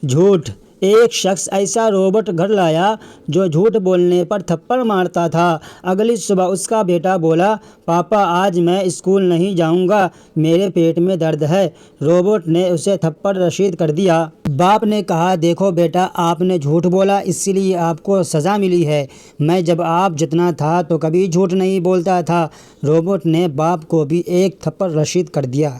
جھوٹ۔ ایک شخص ایسا روبوٹ گھر لایا جو جھوٹ بولنے پر تھپڑ مارتا تھا۔ اگلی صبح اس کا بیٹا بولا، پاپا آج میں اسکول نہیں جاؤں گا، میرے پیٹ میں درد ہے۔ روبوٹ نے اسے تھپڑ رسید کر دیا۔ باپ نے کہا، دیکھو بیٹا، آپ نے جھوٹ بولا، اس لیے آپ کو سزا ملی ہے۔ میں جب آپ جتنا تھا تو کبھی جھوٹ نہیں بولتا تھا۔ روبوٹ نے باپ کو بھی ایک تھپڑ رسید کر دیا۔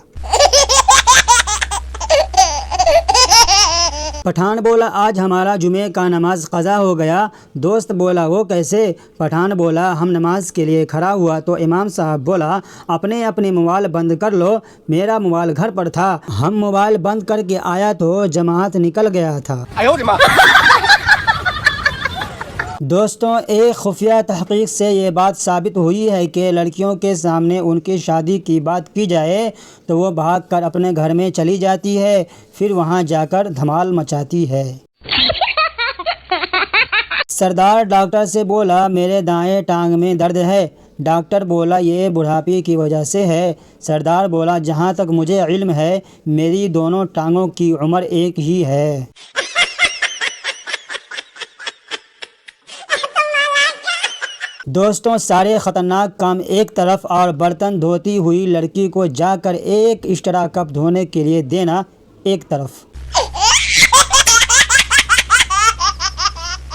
پٹھان بولا، آج ہمارا جمعے کا نماز قضا ہو گیا۔ دوست بولا، وہ کیسے؟ پٹھان بولا، ہم نماز کے لیے کھڑا ہوا تو امام صاحب بولا، اپنے موبائل بند کر لو۔ میرا موبائل گھر پر تھا، ہم موبائل بند کر کے آیا تو جماعت نکل گیا تھا۔ دوستوں، ایک خفیہ تحقیق سے یہ بات ثابت ہوئی ہے کہ لڑکیوں کے سامنے ان کی شادی کی بات کی جائے تو وہ بھاگ کر اپنے گھر میں چلی جاتی ہے، پھر وہاں جا کر دھمال مچاتی ہے۔ سردار ڈاکٹر سے بولا، میرے دائیں ٹانگ میں درد ہے۔ ڈاکٹر بولا، یہ بڑھاپے کی وجہ سے ہے۔ سردار بولا، جہاں تک مجھے علم ہے میری دونوں ٹانگوں کی عمر ایک ہی ہے۔ دوستوں، سارے خطرناک کام ایک طرف اور برتن دھوتی ہوئی لڑکی کو جا کر ایک ایکسٹرا کپ دھونے کے لیے دینا ایک طرف۔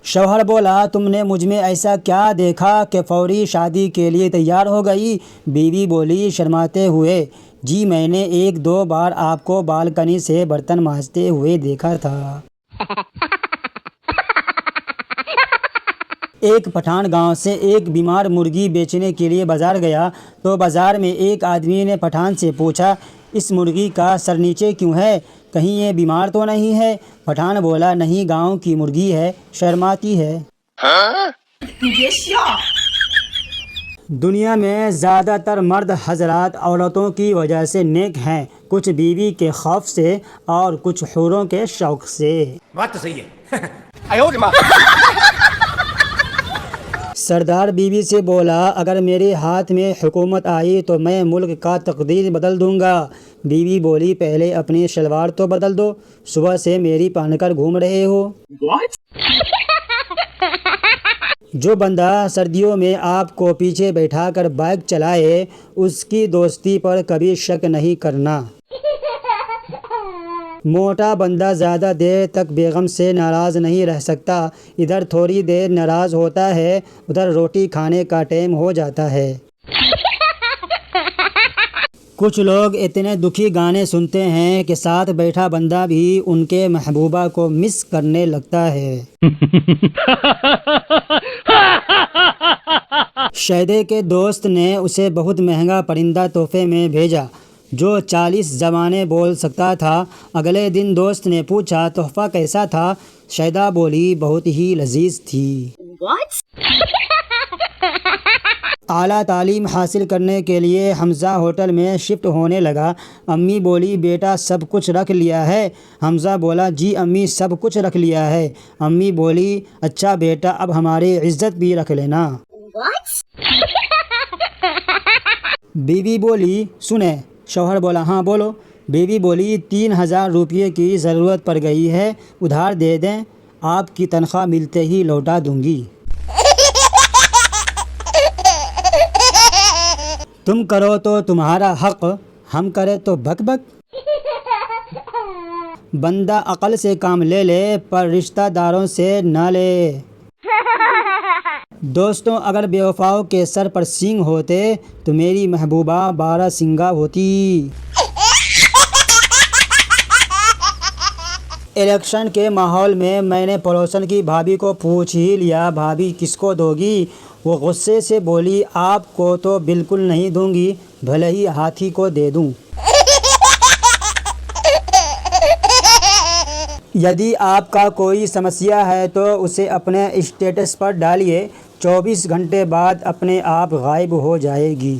شوہر بولا، تم نے مجھ میں ایسا کیا دیکھا کہ فوری شادی کے لیے تیار ہو گئی؟ بیوی بولی شرماتے ہوئے، جی میں نے ایک دو بار آپ کو بالکنی سے برتن مانجتے ہوئے دیکھا تھا۔ ایک پٹھان گاؤں سے ایک بیمار مرغی بیچنے کے لیے بازار گیا تو بازار میں ایک آدمی نے پٹھان سے پوچھا، اس مرغی کا سر نیچے کیوں ہے؟ کہیں یہ بیمار تو نہیں ہے؟ پٹھان بولا، نہیں، گاؤں کی مرغی ہے، شرماتی ہے۔ دنیا میں زیادہ تر مرد حضرات عورتوں کی وجہ سے نیک ہیں، کچھ بیوی کے خوف سے اور کچھ حوروں کے شوق سے۔ بات تو صحیح ہے۔ سردار بیوی سے بولا، اگر میرے ہاتھ میں حکومت آئی تو میں ملک کا تقدیر بدل دوں گا۔ بیوی بولی، پہلے اپنی شلوار تو بدل دو، صبح سے میری پہن کر گھوم رہے ہو۔ جو بندہ سردیوں میں آپ کو پیچھے بیٹھا کر بائک چلائے اس کی دوستی پر کبھی شک نہیں کرنا۔ موٹا بندہ زیادہ دیر تک بیگم سے ناراض نہیں رہ سکتا، ادھر تھوڑی دیر ناراض ہوتا ہے ادھر روٹی کھانے کا ٹائم ہو جاتا ہے۔ کچھ لوگ اتنے دکھی گانے سنتے ہیں کہ ساتھ بیٹھا بندہ بھی ان کے محبوبہ کو مس کرنے لگتا ہے۔ شیدے کے دوست نے اسے بہت مہنگا پرندہ تحفے میں بھیجا جو 40 زبانیں بول سکتا تھا۔ اگلے دن دوست نے پوچھا، تحفہ کیسا تھا؟ شیدہ بولی، بہت ہی لذیذ تھی۔ اعلیٰ تعلیم حاصل کرنے کے لیے حمزہ ہوٹل میں شفٹ ہونے لگا۔ امی بولی، بیٹا سب کچھ رکھ لیا ہے؟ حمزہ بولا، جی امی سب کچھ رکھ لیا ہے۔ امی بولی، اچھا بیٹا اب ہماری عزت بھی رکھ لینا۔ بیوی بولی، سنیں؟ شوہر بولا، ہاں بولو۔ بیوی بولی، 3000 روپے کی ضرورت پڑ گئی ہے، ادھار دے دیں، آپ کی تنخواہ ملتے ہی لوٹا دوں گی۔ تم کرو تو تمہارا حق، ہم کرے تو بک بک۔ بندہ عقل سے کام لے لے پر رشتہ داروں سے نہ لے۔ دوستوں، اگر بے وفاؤں کے سر پر سینگ ہوتے تو میری محبوبہ 12 سینگا ہوتی۔ الیکشن کے ماحول میں نے پڑوسن کی بھابھی کو پوچھ ہی لیا، بھابھی کس کو دو گی؟ وہ غصے سے بولی، آپ کو تو بالکل نہیں دوں گی، بھلے ہی ہاتھی کو دے دوں۔ یدی آپ کا کوئی سمسیا ہے تو اسے اپنے اسٹیٹس پر ڈالیے، 24 گھنٹے بعد اپنے آپ غائب ہو جائے گی۔